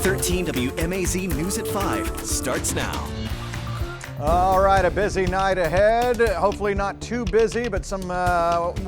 13 WMAZ News at 5 starts now. All right, a busy night ahead. Hopefully not too busy, but some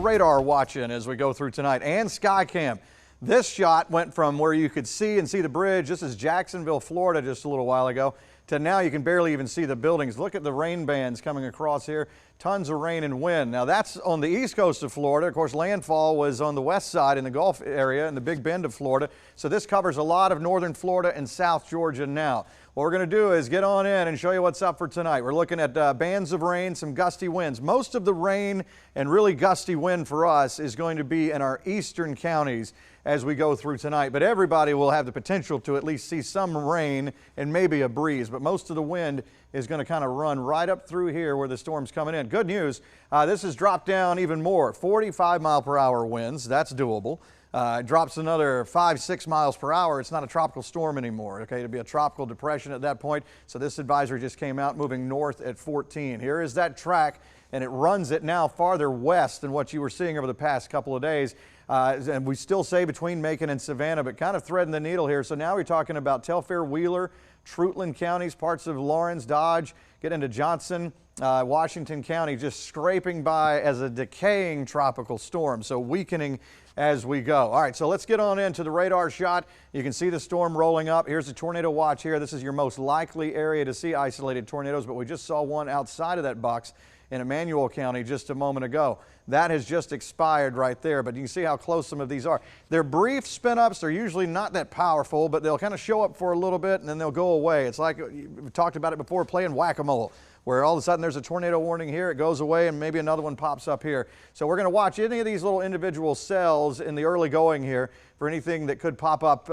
radar watching as we go through tonight, and Skycam. This shot went from where you could see the bridge. This is Jacksonville, Florida, just a little while ago, to now you can barely even see the buildings. Look at the rain bands coming across here. Tons of rain and wind. Now that's on the east coast of Florida. Of course, landfall was on the west side in the Gulf area in the Big Bend of Florida. So this covers a lot of northern Florida and South Georgia now. What we're going to do is get on in and show you what's up for tonight. We're looking at bands of rain, some gusty winds. Most of the rain and really gusty wind for us is going to be in our eastern counties as we go through tonight. But everybody will have the potential to at least see some rain and maybe a breeze. But most of the wind is going to kind of run right up through here where the storm's coming in. Good news, this has dropped down even more. 45-mile-per-hour winds, that's doable. It drops another 5-6 miles per hour. It's not a tropical storm anymore. Okay, it'll be a tropical depression at that point. So this advisory just came out, moving north at 14. Here is that track, and it runs it now farther west than what you were seeing over the past couple of days. And we still say between Macon and Savannah, but kind of threading the needle here. So now we're talking about TELFAIR, Wheeler, Trutland counties, parts of Lawrence, Dodge, get into Johnson, Washington County, just scraping by as a decaying tropical storm. So weakening as we go. All right, so let's get on into the radar shot. You can see the storm rolling up. Here's the tornado watch here. This is your most likely area to see isolated tornadoes, but we just saw one outside of that box in Emmanuel County just a moment ago. That has just expired right there, but you can see how close some of these are. They're brief spin-ups. They're usually not that powerful, but they'll kind of show up for a little bit and then they'll go away. It's like we've talked about it before, playing whack-a-mole, where all of a sudden there's a tornado warning here, it goes away, and maybe another one pops up here. So we're going to watch any of these little individual cells in the early going here for anything that could pop up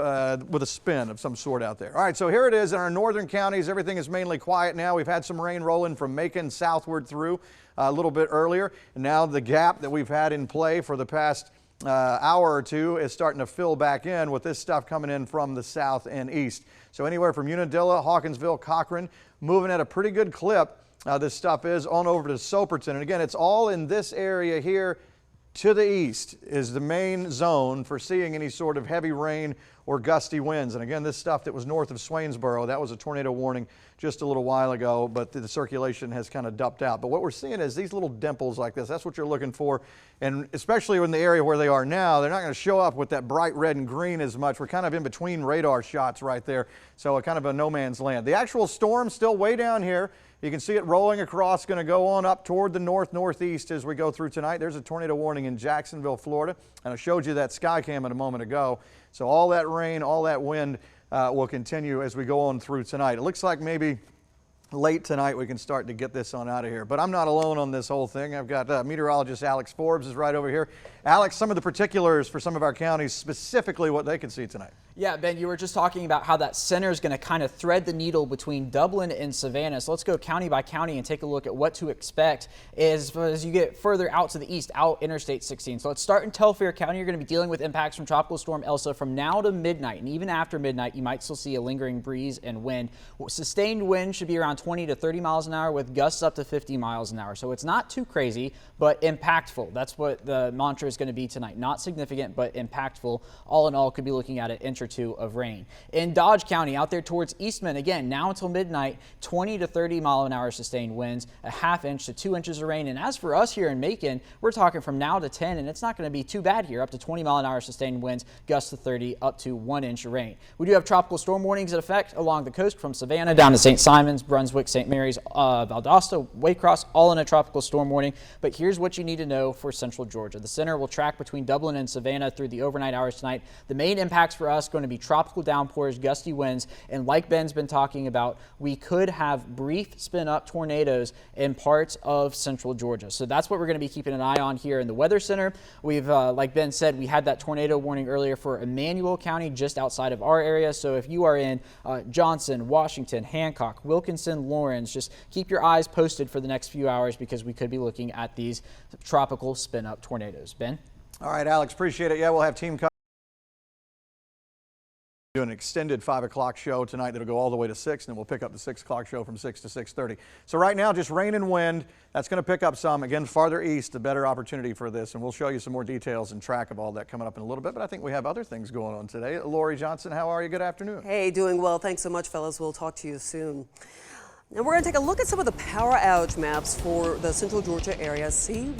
with a spin of some sort out there. All right, so here it is in our northern counties. Everything is mainly quiet now. We've had some rain rolling from Macon southward through a little bit earlier. And now the gap that we've had in play for the past hour or two is starting to fill back in with this stuff coming in from the south and east. So anywhere from Unadilla, Hawkinsville, Cochran, moving at a pretty good clip. This stuff is on over to Soperton. And again, it's all in this area here to the east is the main zone for seeing any sort of heavy rain or gusty winds. And again, this stuff that was north of Swainsboro, that was a tornado warning just a little while ago, but the circulation has kind of dumped out. But what we're seeing is these little dimples like this. That's what you're looking for. And especially in the area where they are now, they're not going to show up with that bright red and green as much. We're kind of in between radar shots right there. So a kind of a no man's land. The actual storm still way down here. You can see it rolling across, going to go on up toward the north-northeast as we go through tonight. There's a tornado warning in Jacksonville, Florida, and I showed you that Skycam a moment ago. So all that rain, all that wind will continue as we go on through tonight. It looks like maybe late tonight we can start to get this on out of here. But I'm not alone on this whole thing. I've got meteorologist Alex Forbes is right over here. Alex, some of the particulars for some of our counties, specifically what they can see tonight. Yeah, Ben, you were just talking about how that center is going to kind of thread the needle between Dublin and Savannah. So let's go county by county and take a look at what to expect as you get further out to the east, out Interstate 16. So let's start in TELFAIR County. You're going to be dealing with impacts from Tropical Storm Elsa from now to midnight. And even after midnight, you might still see a lingering breeze and wind. Sustained wind should be around 20 to 30 miles an hour with gusts up to 50 miles an hour. So it's not too crazy, but impactful. That's what the mantra is going to be tonight. Not significant, but impactful. All in all, could be looking at an inch or two of rain. In Dodge County, out there towards Eastman, again, now until midnight, 20 to 30 mile an hour sustained winds, a ½ inch to 2 inches of rain. And as for us here in Macon, we're talking from now to 10, and it's not going to be too bad here, up to 20 mile an hour sustained winds, gusts to 30, up to 1 inch of rain. We do have tropical storm warnings in effect along the coast from Savannah down to St. Simons, Brunswick, St. Mary's, Valdosta, Waycross, all in a tropical storm warning. But here's what you need to know for central Georgia. The center will track between Dublin and Savannah through the overnight hours tonight. The main impacts for us going to be tropical downpours, gusty winds, and like Ben's been talking about, we could have brief spin-up tornadoes in parts of central Georgia. So that's what we're going to be keeping an eye on here in the Weather Center. We've, like Ben said, we had that tornado warning earlier for Emmanuel County, just outside of our area. So if you are in Johnson, Washington, Hancock, Wilkinson, Lawrence, just keep your eyes posted for the next few hours because we could be looking at these tropical spin-up tornadoes. Ben? All right, Alex, appreciate it. Yeah, we'll have team coverage. Do an extended 5 o'clock show tonight that'll go all the way to 6, and then we'll pick up the 6 o'clock show from 6 to 6:30. So right now, just rain and wind. That's going to pick up some. Again, farther east, a better opportunity for this, and we'll show you some more details and track of all that coming up in a little bit. But I think we have other things going on today. Lori Johnson, how are you? Good afternoon. Hey, doing well. Thanks so much, fellas. We'll talk to you soon. Now we're going to take a look at some of the power outage maps for the central Georgia area. See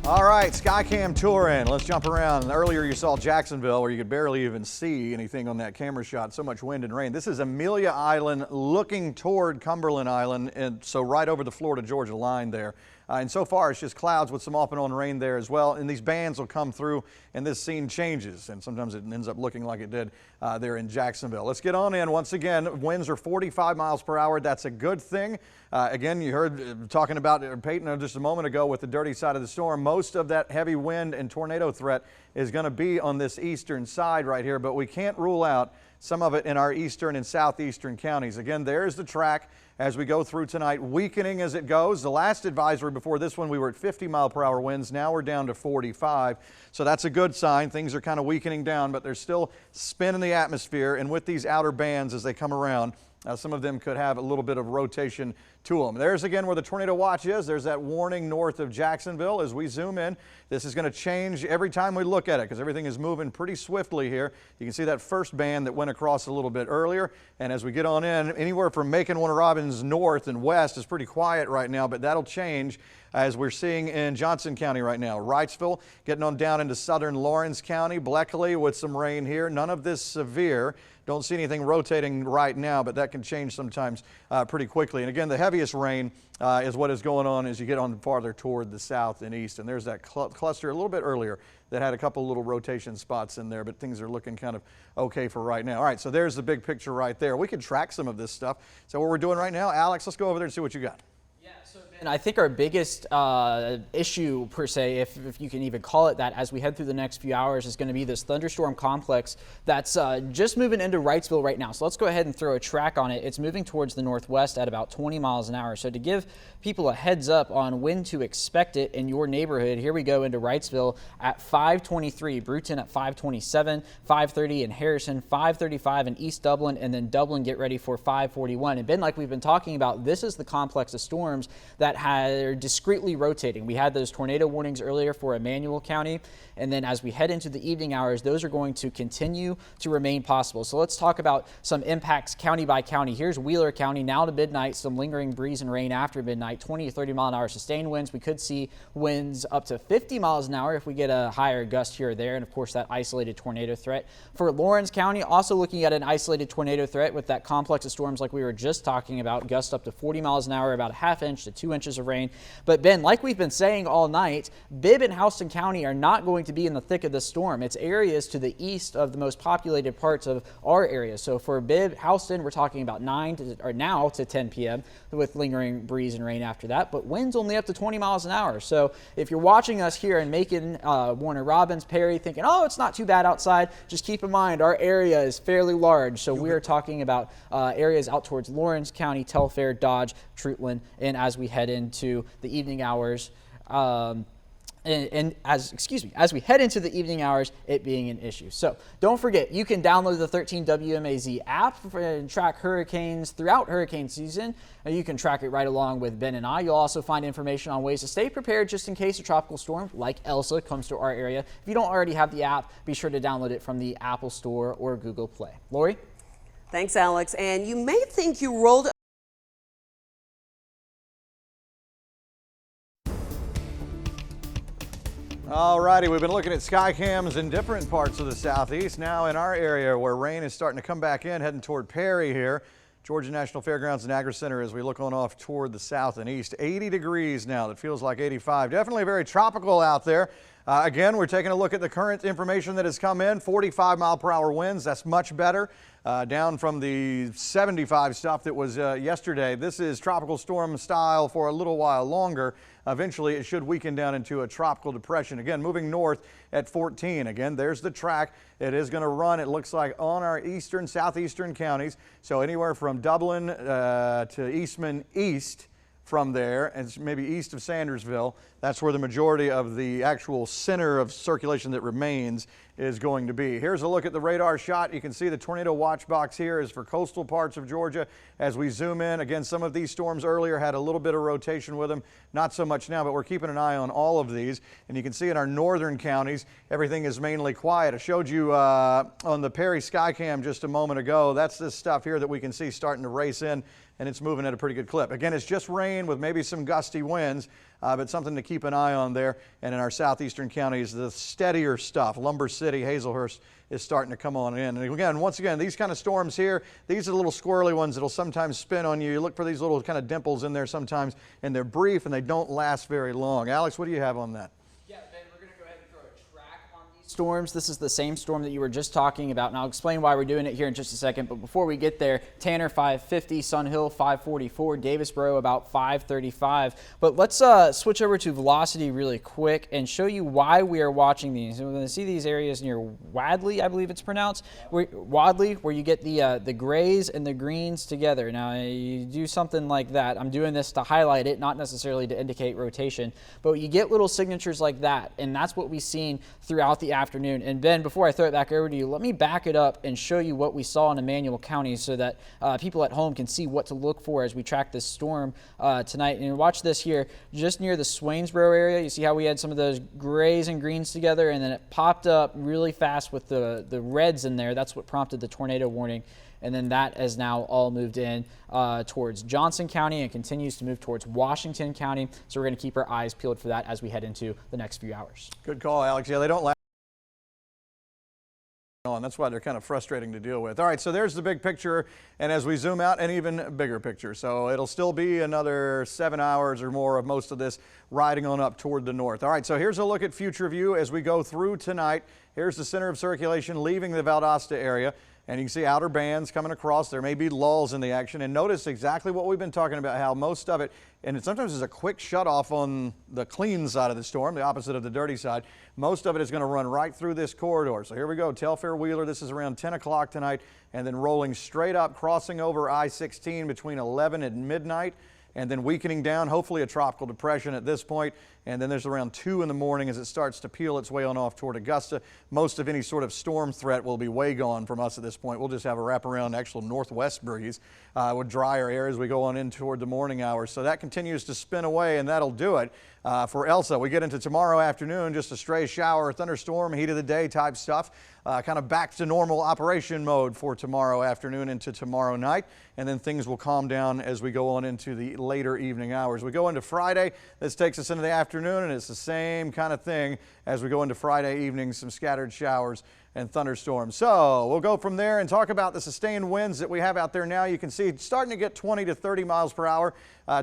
All right, Skycam tour in. Let's jump around. Earlier you saw Jacksonville where you could barely even see anything on that camera shot. So much wind and rain. This is Amelia Island looking toward Cumberland Island, and so right over the Florida-Georgia line there. And so far it's just clouds with some off and on rain there as well. And these bands will come through and this scene changes. And sometimes it ends up looking like it did there in Jacksonville. Let's get on in. Once again, winds are 45 miles per hour. That's a good thing. Again, you heard talking about Peyton just a moment ago with the dirty side of the storm. Most of that heavy wind and tornado threat is going to be on this eastern side right here, but we can't rule out some of it in our eastern and southeastern counties. Again, there's the track as we go through tonight, weakening as it goes. The last advisory before this one, we were at 50-mile-per-hour winds. Now we're down to 45. So that's a good sign. Things are kind of weakening down, but there's still spin in the atmosphere. And with these outer bands as they come around, some of them could have a little bit of rotation to them. There's again where the tornado watch is. There's that warning north of Jacksonville. As we zoom in, this is going to change every time we look at it because everything is moving pretty swiftly here. You can see that first band that went across a little bit earlier. And as we get on in, anywhere from Macon, Warner Robins north and west is pretty quiet right now, but that'll change as we're seeing in Johnson County right now. Wrightsville getting on down into southern Lawrence County. Bleckley with some rain here. None of this severe. Don't see anything rotating right now, but that can change sometimes pretty quickly. And again, the heaviest rain is what is going on as you get on farther toward the south and east. And there's that cluster a little bit earlier that had a couple little rotation spots in there, but things are looking kind of okay for right now. All right, so there's the big picture right there. We can track some of this stuff. So what we're doing right now, Alex, let's go over there and see what you got. And I think our biggest issue, per se, if you can even call it that, as we head through the next few hours, is going to be this thunderstorm complex that's just moving into Wrightsville right now. So let's go ahead and throw a track on it. It's moving towards the northwest at about 20 miles an hour. So to give people a heads up on when to expect it in your neighborhood, here we go into Wrightsville at 5:23, Bruton at 5:27, 5:30 in Harrison, 5:35 in East Dublin, and then Dublin get ready for 5:41. And Ben, like we've been talking about, this is the complex of storms that are discretely rotating. We had those tornado warnings earlier for Emmanuel County, and then as we head into the evening hours, those are going to continue to remain possible. So let's talk about some impacts county by county. Here's Wheeler County now to midnight, some lingering breeze and rain after midnight, 20 to 30 mile an hour sustained winds. We could see winds up to 50 miles an hour if we get a higher gust here or there, and of course that isolated tornado threat. For Lawrence County, also looking at an isolated tornado threat with that complex of storms like we were just talking about, gusts up to 40 miles an hour, about a half inch to 2 inches of rain. But Ben, like we've been saying all night, Bibb and Houston County are not going to be in the thick of the storm. It's areas to the east of the most populated parts of our area. So for Bibb, Houston, we're talking about 9 to 10 p.m. with lingering breeze and rain after that, but winds only up to 20 miles an hour. So if you're watching us here in Macon, Warner Robins, Perry, thinking, oh, it's not too bad outside, just keep in mind our area is fairly large. So we're talking about areas out towards Lawrence County, Telfair, Dodge, Trutland, and as we head into the evening hours, as we head into the evening hours, it being an issue. So don't forget, you can download the 13 WMAZ app and track hurricanes throughout hurricane season. And you can track it right along with Ben and I. You'll also find information on ways to stay prepared just in case a tropical storm like Elsa comes to our area. If you don't already have the app, be sure to download it from the Apple Store or Google Play. Lori? Thanks, Alex. And you may think you rolled All righty, we've been looking at sky cams in different parts of the southeast. Now in our area where rain is starting to come back in, heading toward Perry here, Georgia National Fairgrounds and Agri Center as we look on off toward the south and east. 80 degrees now. That feels like 85. Definitely very tropical out there. Again, we're taking a look at the current information that has come in. 45 mile per hour winds. That's much better. Down from the 75 stuff that was yesterday. This is tropical storm style for a little while longer. Eventually, it should weaken down into a tropical depression. Again, moving north at 14. Again, there's the track. It is going to run, it looks like, on our eastern, southeastern counties. So anywhere from Dublin to Eastman east from there, and maybe east of Sandersville. That's where the majority of the actual center of circulation that remains is going to be. Here's a look at the radar shot. You can see the tornado watch box here is for coastal parts of Georgia. As we zoom in, again, some of these storms earlier had a little bit of rotation with them. Not so much now, but we're keeping an eye on all of these. And you can see in our northern counties, everything is mainly quiet. I showed you on the Perry Skycam just a moment ago. That's this stuff here that we can see starting to race in, and it's moving at a pretty good clip. Again, it's just rain with maybe some gusty winds, but something to keep an eye on there. And in our southeastern counties, the steadier stuff, Lumber City, Hazelhurst, is starting to come on in. And again, once again, these kind of storms here, these are the little squirrely ones that'll sometimes spin on you. You look for these little kind of dimples in there sometimes, and they're brief and they don't last very long. Alex, what do you have on that? Yeah, Ben, we're going to go ahead and throw a track on these storms. This is the same storm that you were just talking about, and I'll explain why we're doing it here in just a second. But before we get there, Tanner 550, Sun Hill 544, Davisboro about 535. But let's switch over to velocity really quick and show you why we are watching these. We're going to see these areas near Wadley, I believe it's pronounced, Wadley, where you get the grays and the greens together. Now, you do something like that. I'm doing this to highlight it, not necessarily to indicate rotation, but you get little signatures like that, and that's what we've seen throughout the afternoon. And Ben, before I throw it back over to you, let me back it up and show you what we saw in Emmanuel County so that people at home can see what to look for as we track this storm tonight. And watch this here, just near the Swainsboro area. You see how we had some of those grays and greens together, and then it popped up really fast with the reds in there. That's what prompted the tornado warning. And then that has now all moved in towards Johnson County and continues to move towards Washington County. So we're going to keep our eyes peeled for that as we head into the next few hours. Good call, Alex. Yeah, they don't last on. That's why they're kind of frustrating to deal with. All right, so there's the big picture, and as we zoom out, an even bigger picture. So it'll still be another 7 hours or more of most of this riding on up toward the north. All right, so here's a look at future view as we go through tonight. Here's the center of circulation leaving the Valdosta area. And you can see outer bands coming across. There may be lulls in the action. And notice exactly what we've been talking about, how most of it, and it sometimes is a quick shutoff on the clean side of the storm, the opposite of the dirty side. Most of it is going to run right through this corridor. So here we go, Telfair Wheeler. This is around 10 o'clock tonight, and then rolling straight up, crossing over I-16 between 11 and midnight, and then weakening down, hopefully a tropical depression at this point. And then there's around 2 in the morning as it starts to peel its way on off toward Augusta. Most of any sort of storm threat will be way gone from us at this point. We'll just have a wraparound actual northwest breeze with drier air as we go on in toward the morning hours. So that continues to spin away, and that'll do it for Elsa. We get into tomorrow afternoon, just a stray shower, thunderstorm, heat of the day type stuff. Kind of back to normal operation mode for tomorrow afternoon into tomorrow night. And then things will calm down as we go on into the later evening hours. We go into Friday. This takes us into the afternoon, and it's the same kind of thing as we go into Friday evening, some scattered showers and thunderstorms. So we'll go from there and talk about the sustained winds that we have out there now. You can see it's starting to get 20 to 30 miles per hour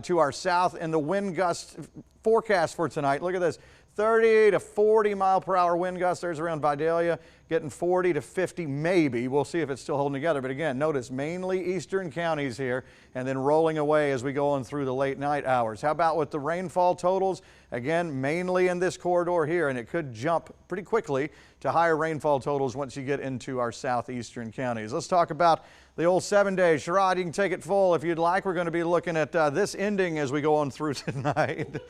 to our south, and the wind gust forecast for tonight. Look at this. 30 to 40 mile per hour wind gusts. There's around Vidalia, getting 40 to 50 maybe. We'll see if it's still holding together. But again, notice mainly eastern counties here, and then rolling away as we go on through the late night hours. How about with the rainfall totals? Again, mainly in this corridor here, and it could jump pretty quickly to higher rainfall totals once you get into our southeastern counties. Let's talk about the old 7 days. Sherrod, you can take it full if you'd like. We're going to be looking at this ending as we go on through tonight.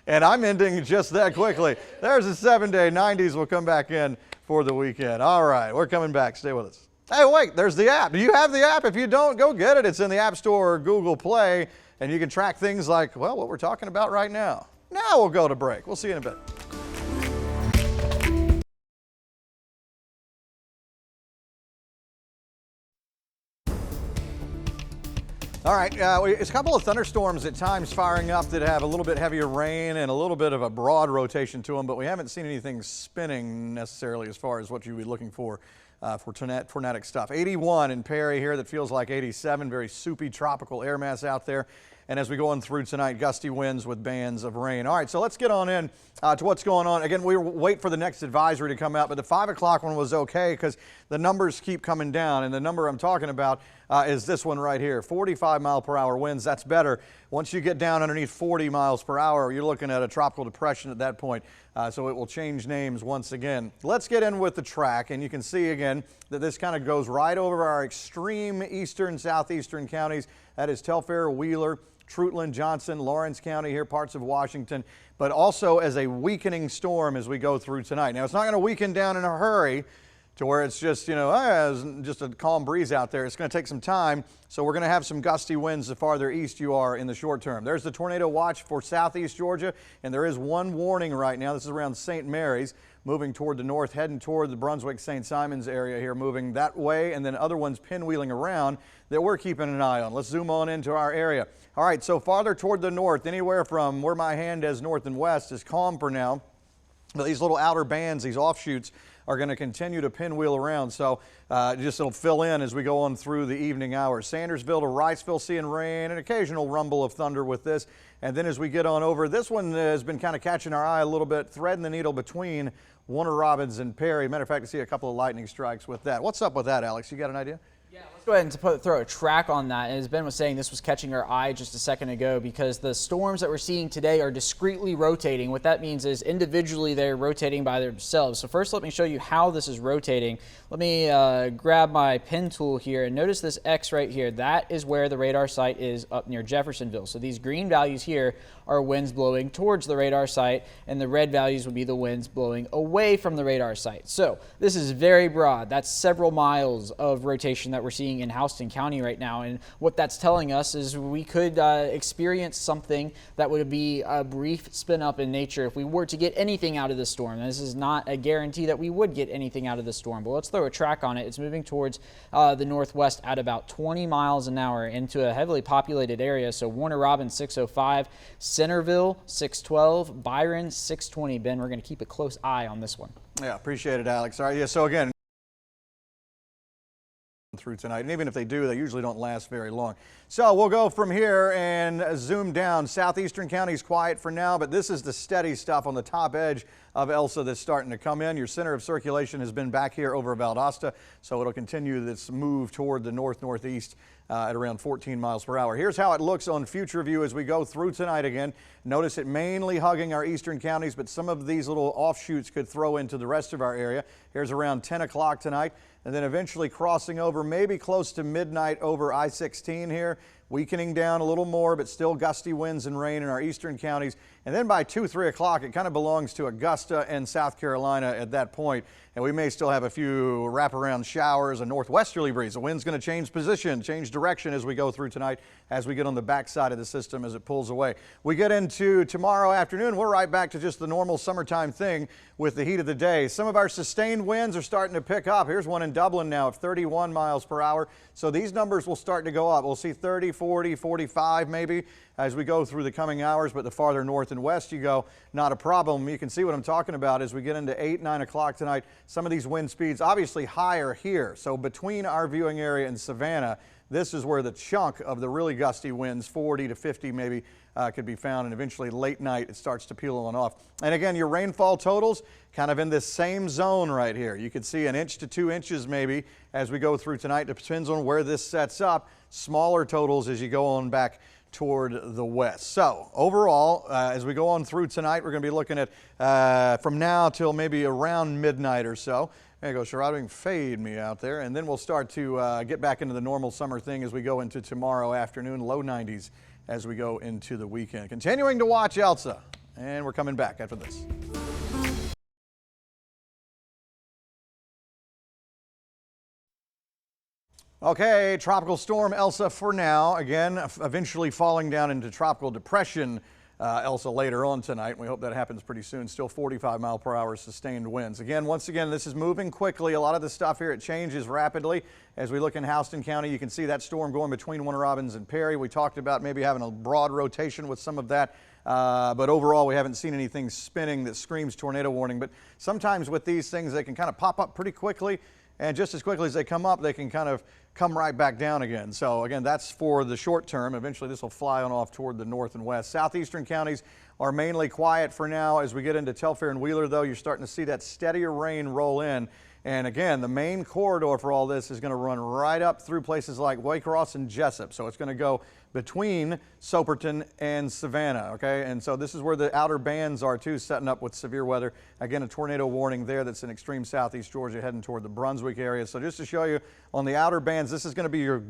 And I'm ending just that quickly. There's a 7-day. 90s will come back in for the weekend. All right, we're coming back. Stay with us. Hey, wait, there's the app. Do you have the app? If you don't, go get it. It's in the App Store or Google Play, and you can track things like, well, what we're talking about right now. Now we'll go to break. We'll see you in a bit. All right, it's a couple of thunderstorms at times firing up that have a little bit heavier rain and a little bit of a broad rotation to them, but we haven't seen anything spinning necessarily as far as what you'd be looking for tornadic stuff. 81 in Perry here, that feels like 87, very soupy tropical air mass out there. And as we go on through tonight, gusty winds with bands of rain. All right, so let's get on in to what's going on. Again, we wait for the next advisory to come out, but the 5 o'clock one was okay because the numbers keep coming down. And the number I'm talking about is this one right here, 45 mile per hour winds. That's better. Once you get down underneath 40 miles per hour, you're looking at a tropical depression at that point. So it will change names once again. Let's get in with the track, and you can see again that this kind of goes right over our extreme eastern, southeastern counties. That is Telfair, Wheeler, Trutland, Johnson, Lawrence County here, parts of Washington, but also as a weakening storm as we go through tonight. Now, it's not going to weaken down in a hurry to where it's just, it's just a calm breeze out there. It's going to take some time, so we're going to have some gusty winds the farther east you are in the short term. There's the tornado watch for southeast Georgia, and there is one warning right now. This is around St. Mary's, moving toward the north, heading toward the Brunswick-St. Simons area here, moving that way, and then other ones pinwheeling around that we're keeping an eye on. Let's zoom on into our area. All right, so farther toward the north, anywhere from where my hand is north and west is calm for now. But these little outer bands, these offshoots, are going to continue to pinwheel around, so it'll fill in as we go on through the evening hours. Sandersville to Wrightsville, seeing rain, an occasional rumble of thunder with this. And then as we get on over, this one has been kind of catching our eye a little bit, threading the needle between Warner Robins and Perry. Matter of fact, I see a couple of lightning strikes with that. What's up with that, Alex? You got an idea? Yeah, let's go ahead and throw a track on that. And as Ben was saying, this was catching our eye just a second ago because the storms that we're seeing today are discretely rotating. What that means is individually they're rotating by themselves. So first, let me show you how this is rotating. Let me grab my pen tool here and notice this X right here. That is where the radar site is up near Jeffersonville. So these green values here are winds blowing towards the radar site, and the red values would be the winds blowing away from the radar site. So this is very broad. That's several miles of rotation that we're seeing in Houston County right now. And what that's telling us is we could experience something that would be a brief spin up in nature if we were to get anything out of the storm. This is not a guarantee that we would get anything out of the storm, but let's throw a track on it. It's moving towards the northwest at about 20 miles an hour into a heavily populated area. So Warner Robins 605, Centerville 612, Byron 620. Ben, we're going to keep a close eye on this one. Yeah, appreciate it, Alex. All right, yeah, so again, through tonight, and even if they do, they usually don't last very long. So we'll go from here and zoom down. Southeastern counties quiet for now, but this is the steady stuff on the top edge of Elsa that's starting to come in. Your center of circulation has been back here over Valdosta, so it'll continue this move toward the north-northeast at around 14 miles per hour. Here's how it looks on FutureView as we go through tonight again. Notice it mainly hugging our eastern counties, but some of these little offshoots could throw into the rest of our area. Here's around 10 o'clock tonight, and then eventually crossing over maybe close to midnight over I-16 here, weakening down a little more, but still gusty winds and rain in our eastern counties. And then by 2, 3 o'clock, it kind of belongs to Augusta and South Carolina at that point. And we may still have a few wraparound showers, a northwesterly breeze. The wind's going to change position, change direction as we go through tonight, as we get on the backside of the system as it pulls away. We get into tomorrow afternoon, we're right back to just the normal summertime thing with the heat of the day. Some of our sustained winds are starting to pick up. Here's one in Dublin now of 31 miles per hour. So these numbers will start to go up. We'll see 30, 40, 45 maybe as we go through the coming hours, but the farther north and west you go, not a problem. You can see what I'm talking about as we get into 8, 9 o'clock tonight. Some of these wind speeds obviously higher here. So between our viewing area and Savannah, this is where the chunk of the really gusty winds, 40 to 50 maybe, could be found, and eventually late night it starts to peel on off. And again, your rainfall totals kind of in this same zone right here. You could see 1 inch to 2 inches maybe as we go through tonight. It depends on where this sets up. Smaller totals as you go on back toward the west. So overall, as we go on through tonight, we're going to be looking at from now till maybe around midnight or so. There you go, Sherrod, you can fade me out there. And then we'll start to get back into the normal summer thing as we go into tomorrow afternoon, low 90s as we go into the weekend. Continuing to watch Elsa, and we're coming back after this. Okay, tropical storm Elsa for now. Again, eventually falling down into tropical depression Elsa later on tonight. We hope that happens pretty soon. Still 45 mile per hour sustained winds. Again, once again, this is moving quickly. A lot of the stuff here, it changes rapidly. As we look in Houston County, you can see that storm going between Warner Robins and Perry. We talked about maybe having a broad rotation with some of that. But overall, we haven't seen anything spinning that screams tornado warning. But sometimes with these things, they can kind of pop up pretty quickly. And just as quickly as they come up, they can kind of come right back down again. So again, that's for the short term. Eventually this will fly on off toward the north and west. Southeastern counties are mainly quiet for now. As we get into Telfair and Wheeler, though, you're starting to see that steadier rain roll in. And again, the main corridor for all this is going to run right up through places like Waycross and Jessup. So it's going to go between Soperton and Savannah, okay? And so this is where the outer bands are too, setting up with severe weather. Again, a tornado warning there that's in extreme southeast Georgia heading toward the Brunswick area. So just to show you on the outer bands, this is going to be your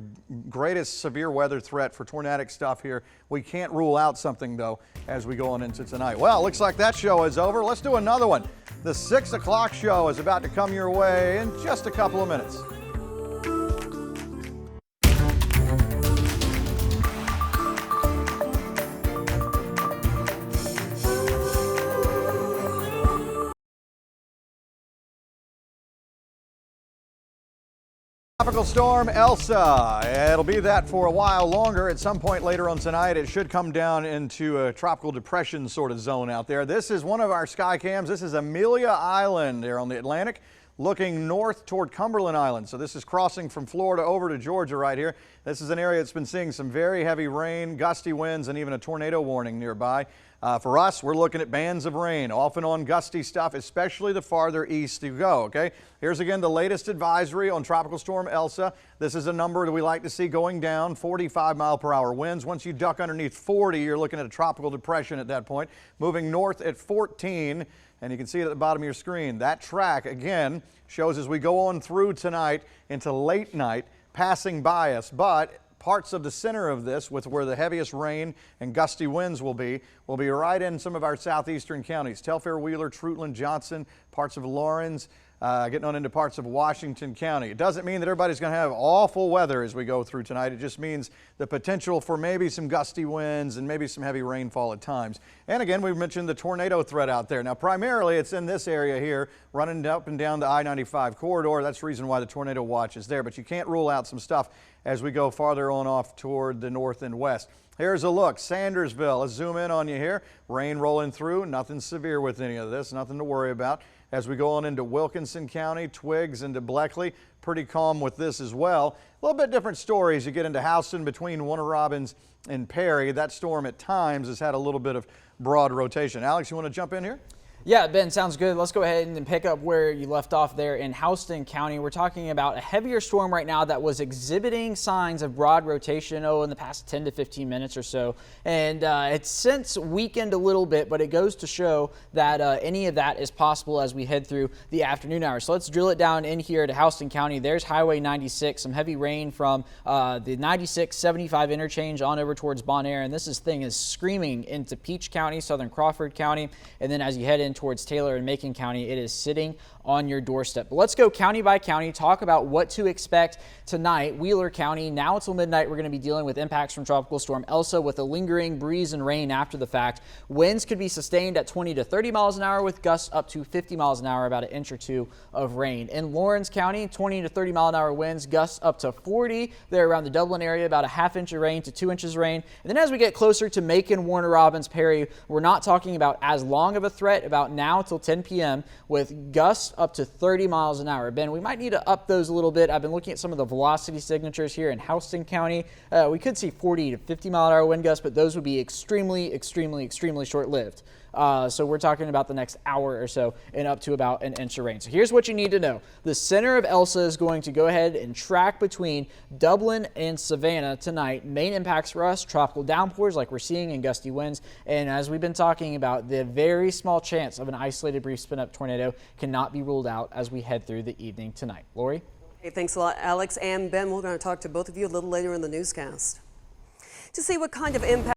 greatest severe weather threat for tornadic stuff here. We can't rule out something though as we go on into tonight. Well, looks like that show is over. Let's do another one. The 6 o'clock show is about to come your way in just a couple of minutes. Tropical storm Elsa. It'll be that for a while longer. At some point later on tonight, it should come down into a tropical depression sort of zone out there. This is one of our sky cams. This is Amelia Island there on the Atlantic, looking north toward Cumberland Island. So this is crossing from Florida over to Georgia right here. This is an area that's been seeing some very heavy rain, gusty winds, and even a tornado warning nearby. For us, we're looking at bands of rain, off and on gusty stuff, especially the farther east you go, okay? Here's again the latest advisory on Tropical Storm Elsa. This is a number that we like to see going down, 45-mile-per-hour winds. Once you duck underneath 40, you're looking at a tropical depression at that point. Moving north at 14, and you can see it at the bottom of your screen. That track, again, shows as we go on through tonight into late night, passing by us, but parts of the center of this, with where the heaviest rain and gusty winds will be right in some of our southeastern counties. Telfair, Wheeler, Trutland, Johnson, parts of Lawrence, getting on into parts of Washington County. It doesn't mean that everybody's going to have awful weather as we go through tonight. It just means the potential for maybe some gusty winds and maybe some heavy rainfall at times. And again, we've mentioned the tornado threat out there. Now, primarily it's in this area here, running up and down the I-95 corridor. That's the reason why the tornado watch is there. But you can't rule out some stuff as we go farther on off toward the north and west. Here's a look, Sandersville. Let's zoom in on you here. Rain rolling through, nothing severe with any of this, nothing to worry about. As we go on into Wilkinson County, Twiggs into Bleckley, pretty calm with this as well. A little bit different story as you get into Houston between Warner Robins and Perry. That storm at times has had a little bit of broad rotation. Alex, you want to jump in here? Yeah, Ben, sounds good. Let's go ahead and pick up where you left off there in Houston County. We're talking about a heavier storm right now that was exhibiting signs of broad rotation, in the past 10 to 15 minutes or so. And it's since weakened a little bit, but it goes to show that any of that is possible as we head through the afternoon hours. So let's drill it down in here to Houston County. There's Highway 96, some heavy rain from the 96-75 interchange on over towards Bon Air. And this thing is screaming into Peach County, Southern Crawford County. And then as you head in towards Taylor and Macon County, it is sitting on your doorstep. But let's go county by county, talk about what to expect tonight. Wheeler County, now until midnight, we're going to be dealing with impacts from Tropical Storm Elsa with a lingering breeze and rain after the fact. Winds could be sustained at 20 to 30 miles an hour with gusts up to 50 miles an hour, about an inch or two of rain. In Lawrence County, 20 to 30 mile an hour winds, gusts up to 40. There around the Dublin area, about a half inch of rain to 2 inches of rain. And then as we get closer to Macon, Warner Robins, Perry, we're not talking about as long of a threat, about now till 10 p.m. with gusts up to 30 miles an hour. Ben, we might need to up those a little bit. I've been looking at some of the velocity signatures here in Houston County. We could see 40 to 50 mile an hour wind gusts, but those would be extremely short-lived. So we're talking about the next hour or so and up to about an inch of rain. So here's what you need to know. The center of Elsa is going to go ahead and track between Dublin and Savannah tonight. Main impacts for us, tropical downpours like we're seeing and gusty winds. And as we've been talking about, the very small chance of an isolated brief spin-up tornado cannot be ruled out as we head through the evening tonight. Lori? Hey, thanks a lot, Alex and Ben. We're going to talk to both of you a little later in the newscast to see what kind of impact.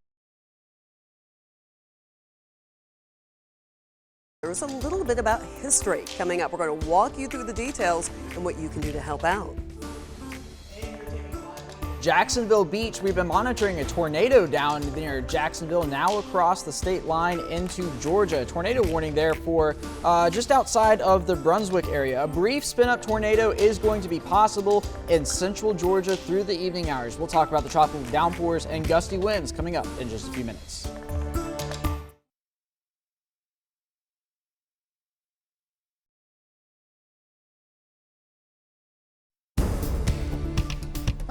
There's a little bit about history coming up. We're going to walk you through the details and what you can do to help out. Jacksonville Beach, we've been monitoring a tornado down near Jacksonville, now across the state line into Georgia. A tornado warning there for just outside of the Brunswick area. A brief spin-up tornado is going to be possible in central Georgia through the evening hours. We'll talk about the tropical downpours and gusty winds coming up in just a few minutes.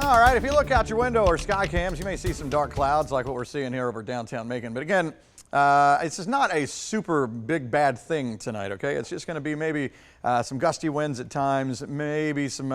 All right, if you look out your window or sky cams, you may see some dark clouds like what we're seeing here over downtown Macon. But again, It's just not a super big bad thing tonight, okay? It's just going to be maybe some gusty winds at times, maybe some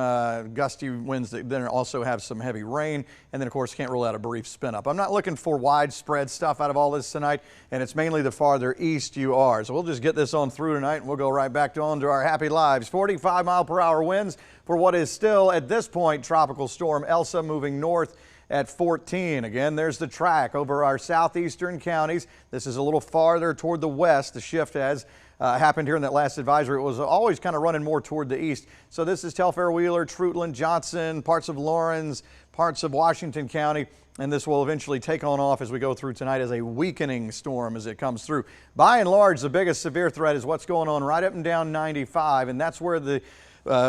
gusty winds that then also have some heavy rain, and then of course can't rule out a brief spin up. I'm not looking for widespread stuff out of all this tonight, and it's mainly the farther east you are. So we'll just get this on through tonight, and we'll go right back on to our happy lives. 45-mile-per-hour winds for what is still, at this point, Tropical Storm Elsa moving north at 14. Again, there's the track over our southeastern counties. This is a little farther toward the west. The shift has happened here in that last advisory. It was always kind of running more toward the east. So this is Telfair, Wheeler, Treutlen, Johnson, parts of Lawrence, parts of Washington County. And this will eventually take on off as we go through tonight as a weakening storm as it comes through. By and large, the biggest severe threat is what's going on right up and down 95, and that's where the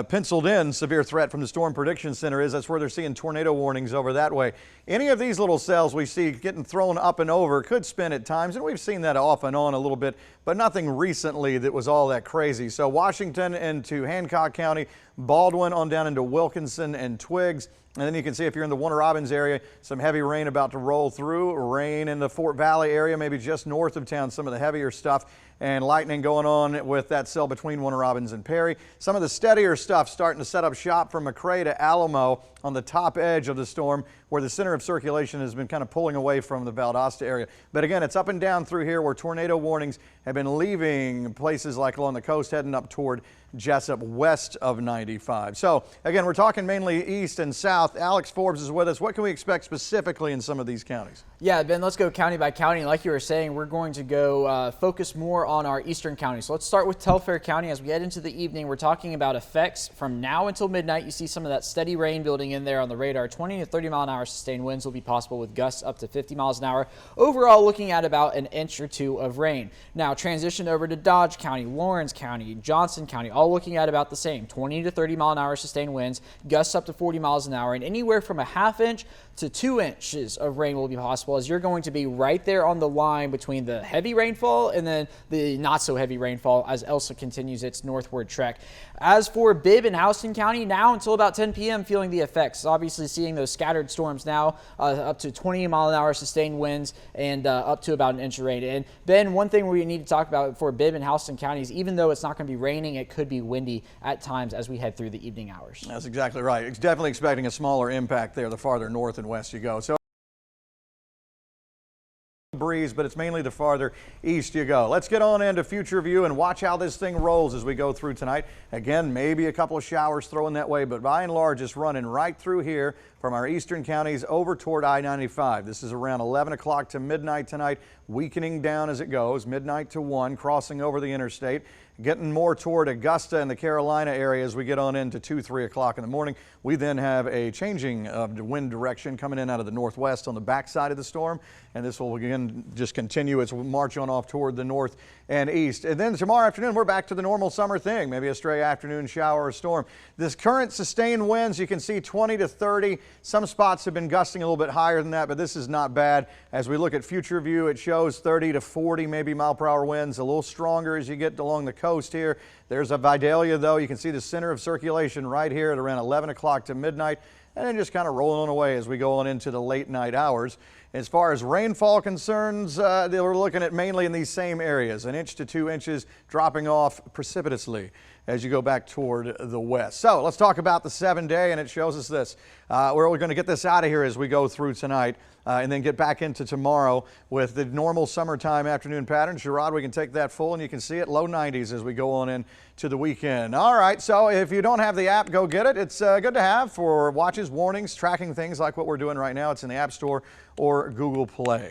penciled in severe threat from the Storm Prediction Center is. That's where they're seeing tornado warnings over that way. Any of these little cells we see getting thrown up and over could spin at times, and we've seen that off and on a little bit, but nothing recently that was all that crazy. So Washington into Hancock County, Baldwin on down into Wilkinson and Twiggs. And then you can see if you're in the Warner Robins area, some heavy rain about to roll through. Rain in the Fort Valley area, maybe just north of town, some of the heavier stuff. And lightning going on with that cell between Warner Robins and Perry. Some of the steadier stuff starting to set up shop from McRae to Alamo on the top edge of the storm, where the center of circulation has been kind of pulling away from the Valdosta area. But again, it's up and down through here where tornado warnings have been leaving places like along the coast, heading up toward Jessup west of 95. So again, we're talking mainly east and south. Alex Forbes is with us. What can we expect specifically in some of these counties? Yeah, Ben, let's go county by county. Like you were saying, we're going to go focus more on our eastern counties. So let's start with Telfair County. As we head into the evening, we're talking about effects from now until midnight. You see some of that steady rain building in there on the radar. 20 to 30 mile an hour sustained winds will be possible with gusts up to 50 miles an hour. Overall, looking at about an inch or two of rain. Now, transition over to Dodge County, Lawrence County, Johnson County, all looking at about the same. 20 to 30 mile an hour sustained winds, gusts up to 40 miles an hour, and anywhere from a ½ inch to 2 inches of rain will be possible, as you're going to be right there on the line between the heavy rainfall and then the not so heavy rainfall as Elsa continues its northward trek. As for Bibb and Houston County, now until about 10 p.m. feeling the effects. Obviously seeing those scattered storms now, up to 20 mile an hour sustained winds and up to about an inch of rain. And Ben, one thing we need to talk about for Bibb and Houston counties, even though it's not going to be raining, it could be windy at times as we head through the evening hours. That's exactly right. It's definitely expecting a smaller impact there the farther north and west you go. So breeze, but it's mainly the farther east you go. Let's get on into Future View and watch how this thing rolls as we go through tonight. Again, maybe a couple of showers thrown that way, but by and large it's running right through here from our eastern counties over toward I-95. This is around 11 o'clock to midnight tonight, weakening down as it goes, midnight to 1, crossing over the interstate, getting more toward Augusta and the Carolina area as we get on into 2, 3 o'clock in the morning. We then have a changing of the wind direction coming in out of the northwest on the backside of the storm, and this will again just continue its march on off toward the north and east. And then tomorrow afternoon, we're back to the normal summer thing, maybe a stray afternoon shower or storm. This current sustained winds, you can see 20 to 30. Some spots have been gusting a little bit higher than that, but this is not bad. As we look at Future View, it shows 30 to 40 maybe mile per hour winds, a little stronger as you get along the coast here. There's a Vidalia, though. You can see the center of circulation right here at around 11 o'clock to midnight, and then just kind of rolling on away as we go on into the late night hours. As far as rainfall concerns, we're looking at mainly in these same areas, 1 inch to 2 inches, dropping off precipitously as you go back toward the west. So let's talk about the 7-day, and it shows us this. We're going to get this out of here as we go through tonight and then get back into tomorrow with the normal summertime afternoon pattern. Sherrod, we can take that full, and you can see it low 90s as we go on into the weekend. All right, so if you don't have the app, go get it. It's good to have for watches, warnings, tracking things like what we're doing right now. It's in the App Store or Google Play.